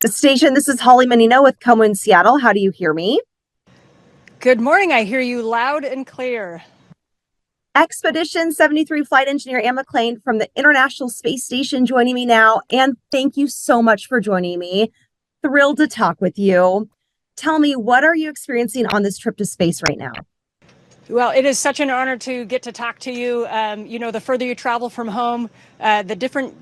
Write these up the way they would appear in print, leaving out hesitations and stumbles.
Station, this is Holly Menino with KOMO in Seattle. How do you hear me? Good morning. I hear you loud and clear. Expedition 73 flight engineer Anne McClain from the International Space Station joining me now. And thank you so much for joining me. Thrilled to talk with you. Tell me, what are you experiencing on this trip to space right now? Well, it is such an honor to get to talk to you. The further you travel from home, the different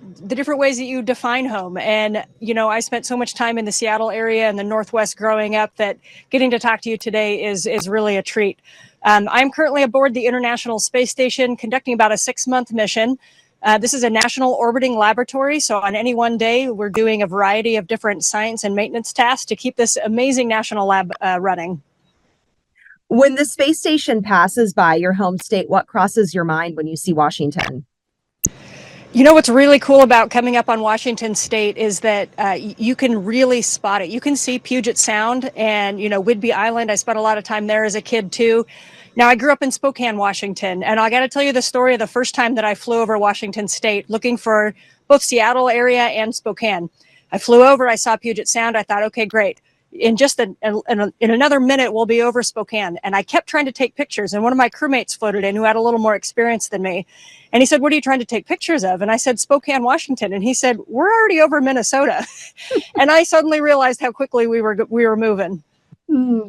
ways that you define home. And, I spent so much time in the Seattle area and the Northwest growing up that getting to talk to you today is really a treat. I'm currently aboard the International Space Station conducting about a 6-month mission. This is a national orbiting laboratory. So on any one day, we're doing a variety of different science and maintenance tasks to keep this amazing national lab running. When the space station passes by your home state, what crosses your mind when you see Washington? What's really cool about coming up on Washington State is that you can really spot it. You can see Puget Sound and, Whidbey Island. I spent a lot of time there as a kid, too. Now, I grew up in Spokane, Washington, and I got to tell you the story of the first time that I flew over Washington State looking for both Seattle area and Spokane. I flew over, I saw Puget Sound. I thought, okay, great. In another minute, we'll be over Spokane. And I kept trying to take pictures. And one of my crewmates floated in who had a little more experience than me. And he said, "What are you trying to take pictures of?" And I said, "Spokane, Washington." And he said, "We're already over Minnesota." And I suddenly realized how quickly we were moving.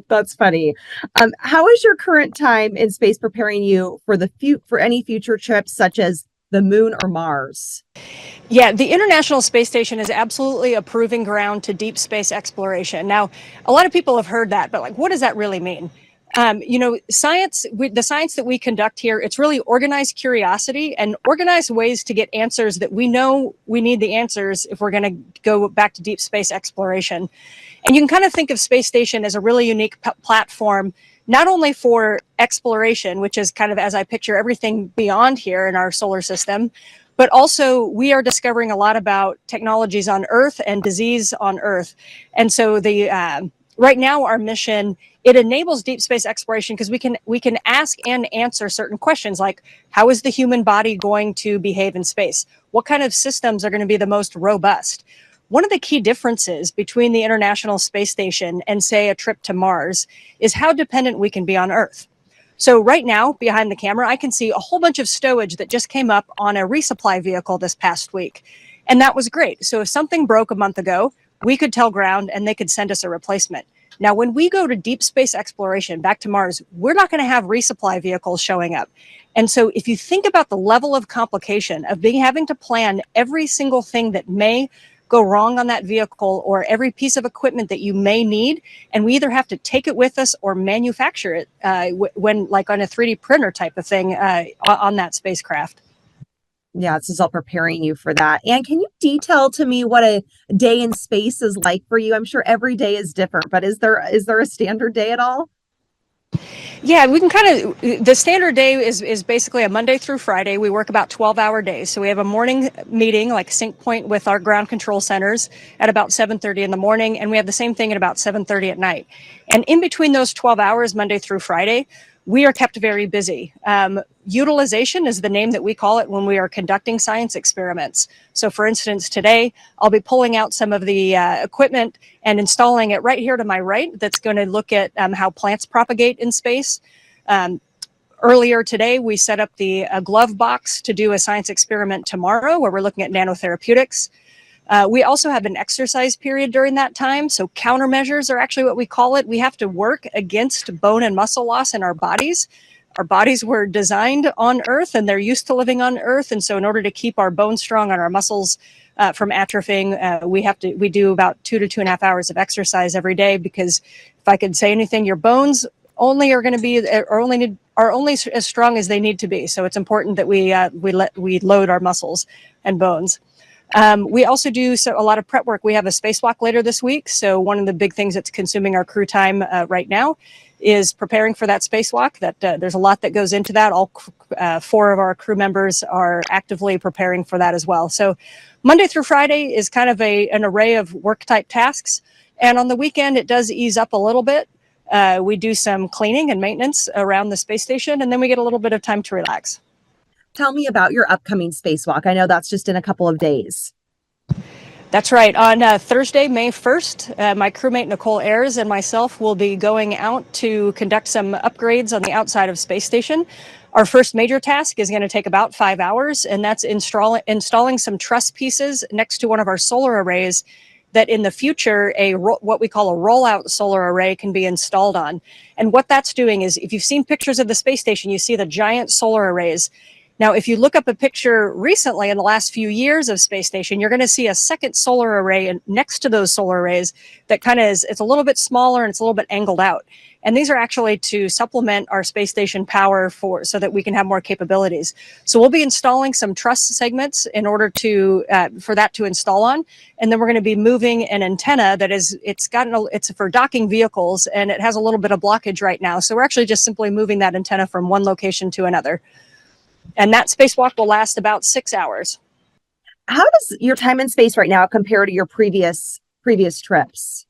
That's funny. How is your current time in space preparing you for for any future trips, such as the moon or Mars? Yeah, the International Space Station is absolutely a proving ground to deep space exploration. Now, a lot of people have heard that, but what does that really mean? The science that we conduct here, it's really organized curiosity and organized ways to get answers that we know we need the answers if we're going to go back to deep space exploration. And you can kind of think of Space Station as a really unique platform, not only for exploration, which is kind of as I picture everything beyond here in our solar system, but also we are discovering a lot about technologies on Earth and disease on Earth. And so right now our mission, it enables deep space exploration because we can ask and answer certain questions like, how is the human body going to behave in space? What kind of systems are going to be the most robust? One of the key differences between the International Space Station and, say, a trip to Mars is how dependent we can be on Earth. So right now, behind the camera, I can see a whole bunch of stowage that just came up on a resupply vehicle this past week. And that was great. So if something broke a month ago, we could tell ground and they could send us a replacement. Now, when we go to deep space exploration back to Mars, we're not going to have resupply vehicles showing up. And so if you think about the level of complication of having to plan every single thing that may go wrong on that vehicle or every piece of equipment that you may need, and we either have to take it with us or manufacture it when like on a 3D printer type of thing on that spacecraft. Yeah, this is all preparing you for that. And can you detail to me what a day in space is like for you? I'm sure every day is different, but is there a standard day at all? Yeah, we can the standard day is basically a Monday through Friday. We work about 12-hour days. So we have a morning meeting, like sync point with our ground control centers at about 7:30 in the morning. And we have the same thing at about 7:30 at night. And in between those 12 hours, Monday through Friday, we are kept very busy. Utilization is the name that we call it when we are conducting science experiments. So for instance, today, I'll be pulling out some of the equipment and installing it right here to my right that's going to look at how plants propagate in space. Earlier today, we set up the glove box to do a science experiment tomorrow where we're looking at nanotherapeutics. We also have an exercise period during that time. So countermeasures are actually what we call it. We have to work against bone and muscle loss in our bodies. Our bodies were designed on Earth and they're used to living on Earth. And so in order to keep our bones strong and our muscles from atrophying, we do about 2 to 2.5 hours of exercise every day, because if I could say anything, your bones only are going to be are only as strong as they need to be. So it's important that we load our muscles and bones. We also do a lot of prep work. We have a spacewalk later this week. So one of the big things that's consuming our crew time right now is preparing for that spacewalk. There's a lot that goes into that. All 4 of our crew members are actively preparing for that as well. So Monday through Friday is kind of an array of work type tasks. And on the weekend, it does ease up a little bit. We do some cleaning and maintenance around the space station, and then we get a little bit of time to relax. Tell me about your upcoming spacewalk. I know that's just in a couple of days. That's right. On Thursday, May 1st, my crewmate Nicole Ayers and myself will be going out to conduct some upgrades on the outside of Space Station. Our first major task is going to take about 5 hours, and that's installing some truss pieces next to one of our solar arrays that in the future, what we call a rollout solar array can be installed on. And what that's doing is, if you've seen pictures of the space station, you see the giant solar arrays. Now, if you look up a picture recently in the last few years of Space Station, you're going to see a second solar array next to those solar arrays that kind of it's a little bit smaller and it's a little bit angled out. And these are actually to supplement our space station power so that we can have more capabilities. So we'll be installing some truss segments in order for that to install on. And then we're going to be moving an antenna it's for docking vehicles, and it has a little bit of blockage right now. So we're actually just simply moving that antenna from one location to another. And that spacewalk will last about 6 hours. How does your time in space right now compare to your previous trips?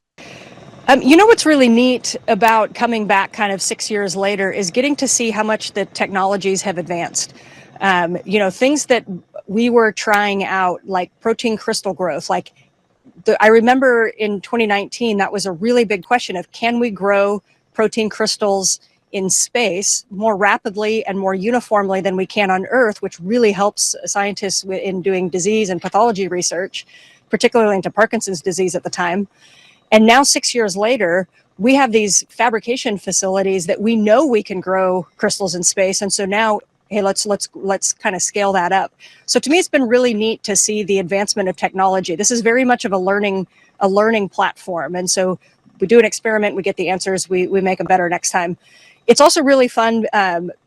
What's really neat about coming back kind of 6 years later is getting to see how much the technologies have advanced. Things that we were trying out, like protein crystal growth. I remember in 2019, that was a really big question of, can we grow protein crystals in space more rapidly and more uniformly than we can on Earth, which really helps scientists in doing disease and pathology research, particularly into Parkinson's disease at the time. And now 6 years later, we have these fabrication facilities that we know we can grow crystals in space. And so now, hey, let's kind of scale that up. So to me, it's been really neat to see the advancement of technology. This is very much of a learning platform. And so we do an experiment, we get the answers, we make them better next time. It's also really fun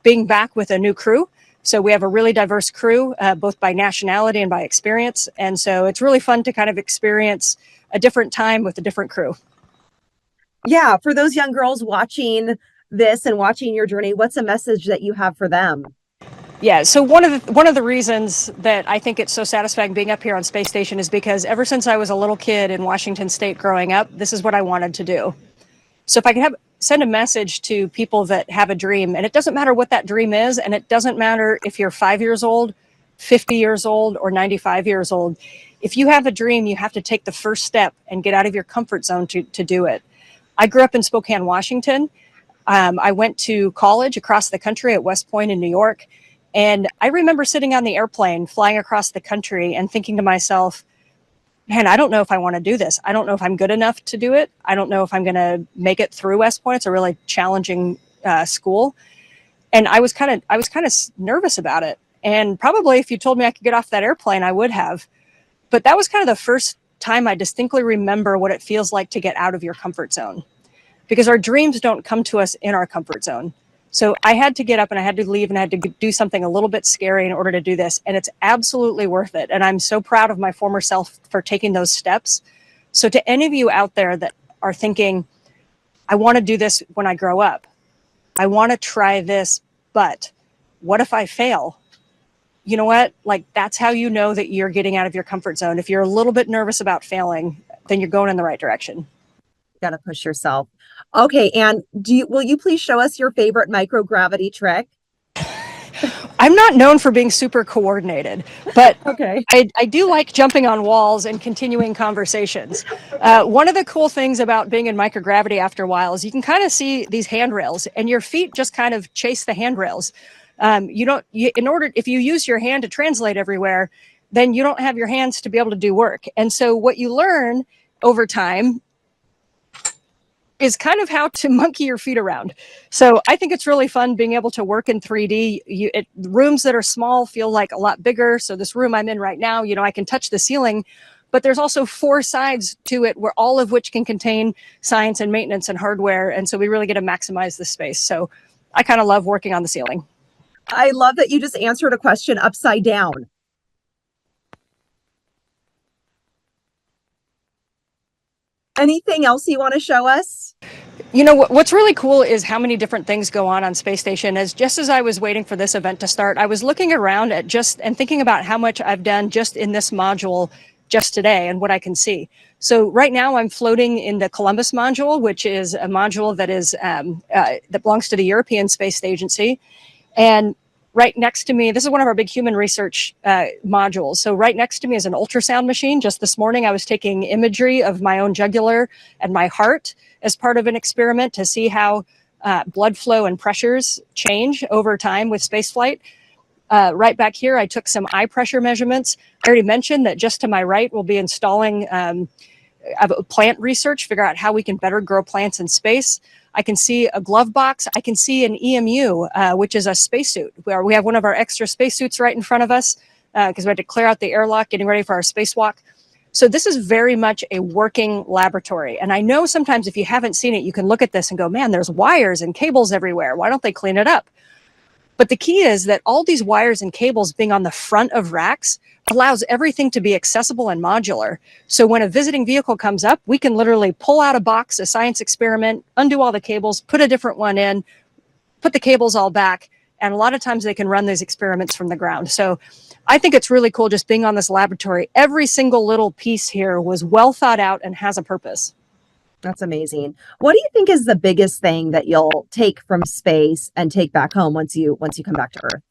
being back with a new crew. So we have a really diverse crew, both by nationality and by experience. And so it's really fun to kind of experience a different time with a different crew. Yeah, for those young girls watching this and watching your journey, what's a message that you have for them? Yeah, so one of the reasons that I think it's so satisfying being up here on Space Station is because ever since I was a little kid in Washington State growing up, this is what I wanted to do. So if I can send a message to people that have a dream, and it doesn't matter what that dream is, and it doesn't matter if you're 5 years old, 50 years old, or 95 years old. If you have a dream, you have to take the first step and get out of your comfort zone to do it. I grew up in Spokane, Washington. I went to college across the country at West Point in New York. And I remember sitting on the airplane flying across the country and thinking to myself, man, I don't know if I want to do this. I don't know if I'm good enough to do it. I don't know if I'm going to make it through West Point. It's a really challenging school. And I was kind of nervous about it. And probably if you told me I could get off that airplane, I would have. But that was kind of the first time I distinctly remember what it feels like to get out of your comfort zone, because our dreams don't come to us in our comfort zone. So I had to get up and I had to leave and I had to do something a little bit scary in order to do this. And it's absolutely worth it. And I'm so proud of my former self for taking those steps. So to any of you out there that are thinking, I want to do this when I grow up, I want to try this, but what if I fail? You know what? Like, that's how you know that you're getting out of your comfort zone. If you're a little bit nervous about failing, then you're going in the right direction. Got to push yourself. Okay, Anne, will you please show us your favorite microgravity trick? I'm not known for being super coordinated, but Okay. I do like jumping on walls and continuing conversations. One of the cool things about being in microgravity after a while is you can kind of see these handrails and your feet just kind of chase the handrails. If you use your hand to translate everywhere, then you don't have your hands to be able to do work. And so what you learn over time is kind of how to monkey your feet around. So I think it's really fun being able to work in 3D. Rooms that are small feel like a lot bigger. So this room I'm in right now, I can touch the ceiling, but there's also 4 sides to it, where all of which can contain science and maintenance and hardware. And so we really get to maximize the space. So I kind of love working on the ceiling. I love that you just answered a question upside down. Anything else you want to show us? What's really cool is how many different things go on Space Station. Just as I was waiting for this event to start, I was looking around and thinking about how much I've done just in this module just today and what I can see. So right now I'm floating in the Columbus module, which is a module that belongs to the European Space Agency. And Right next to me, this is one of our big human research modules. So right next to me is an ultrasound machine. Just this morning, I was taking imagery of my own jugular and my heart as part of an experiment to see how blood flow and pressures change over time with spaceflight. Right back here, I took some eye pressure measurements. I already mentioned that just to my right, we'll be installing plant research, figure out how we can better grow plants in space. I can see a glove box. I can see an EMU, which is a spacesuit, where we have one of our extra spacesuits right in front of us because we had to clear out the airlock, getting ready for our spacewalk. So this is very much a working laboratory. And I know sometimes if you haven't seen it, you can look at this and go, man, there's wires and cables everywhere. Why don't they clean it up? But the key is that all these wires and cables being on the front of racks allows everything to be accessible and modular. So when a visiting vehicle comes up, we can literally pull out a box, a science experiment, undo all the cables, put a different one in, put the cables all back. And a lot of times they can run these experiments from the ground. So I think it's really cool just being on this laboratory. Every single little piece here was well thought out and has a purpose. That's amazing. What do you think is the biggest thing that you'll take from space and take back home once you come back to Earth?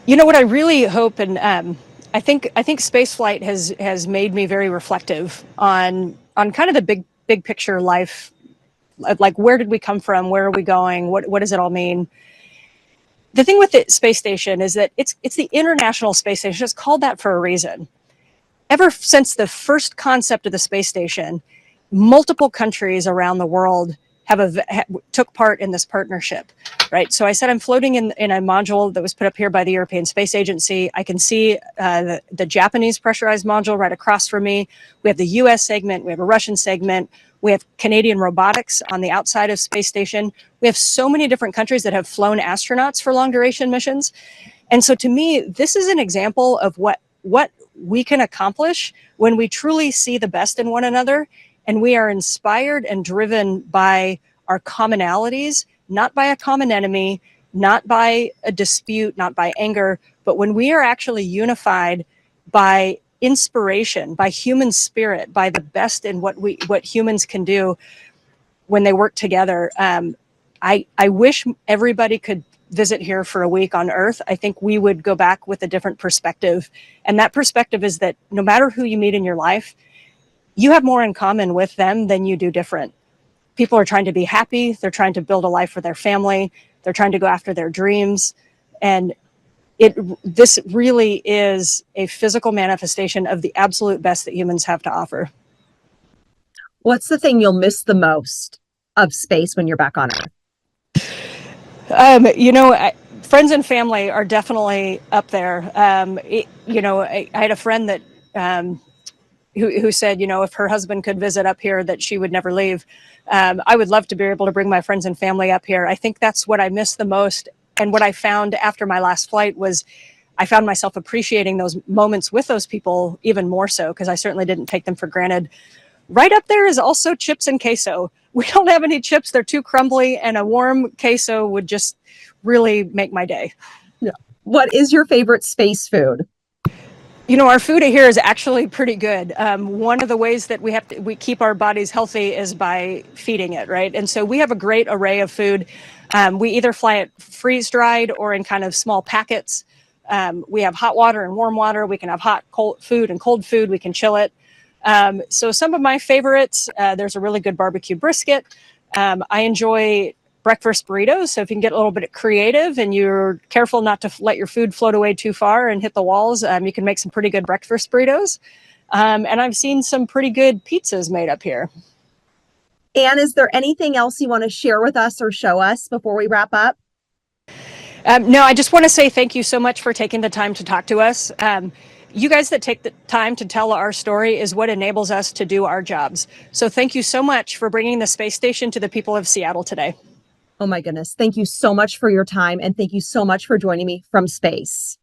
You know what I really hope, and I think space flight has made me very reflective on kind of the big picture life, like where did we come from, where are we going, what does it all mean? The thing with the space station is that it's the International Space Station. It's called that for a reason. Ever since the first concept of the space station, multiple countries around the world took part in this partnership, right? So I said I'm floating in a module that was put up here by the European Space Agency. I can see the Japanese pressurized module right across from me. We have the US segment, we have a Russian segment, we have Canadian robotics on the outside of space station. We have so many different countries that have flown astronauts for long duration missions. And so to me, this is an example of what we can accomplish when we truly see the best in one another. And we are inspired and driven by our commonalities, not by a common enemy, not by a dispute, not by anger, but when we are actually unified by inspiration, by human spirit, by the best in what humans can do when they work together. I wish everybody could visit here for a week on Earth. I think we would go back with a different perspective. And that perspective is that no matter who you meet in your life, you have more in common with them than you do different. People are trying to be happy. They're trying to build a life for their family. They're trying to go after their dreams. And this really is a physical manifestation of the absolute best that humans have to offer. What's the thing you'll miss the most of space when you're back on Earth? Friends and family are definitely up there. I had a friend that who said, if her husband could visit up here, that she would never leave. I would love to be able to bring my friends and family up here. I think that's what I miss the most. And what I found after my last flight was I found myself appreciating those moments with those people even more so, because I certainly didn't take them for granted. Right up there is also chips and queso. We don't have any chips. They're too crumbly, and a warm queso would just really make my day. Yeah. What is your favorite space food? Our food here is actually pretty good. One of the ways that we keep our bodies healthy is by feeding it, right? And so we have a great array of food. We either fly it freeze dried or in kind of small packets. We have hot water and warm water. We can have hot, cold food and cold food. We can chill it. So some of my favorites, there's a really good barbecue brisket. I enjoy breakfast burritos. So if you can get a little bit creative and you're careful not to let your food float away too far and hit the walls, you can make some pretty good breakfast burritos. And I've seen some pretty good pizzas made up here. Anne, is there anything else you want to share with us or show us before we wrap up? No, I just want to say thank you so much for taking the time to talk to us. You guys that take the time to tell our story is what enables us to do our jobs. So thank you so much for bringing the space station to the people of Seattle today. Oh my goodness. Thank you so much for your time. And thank you so much for joining me from space.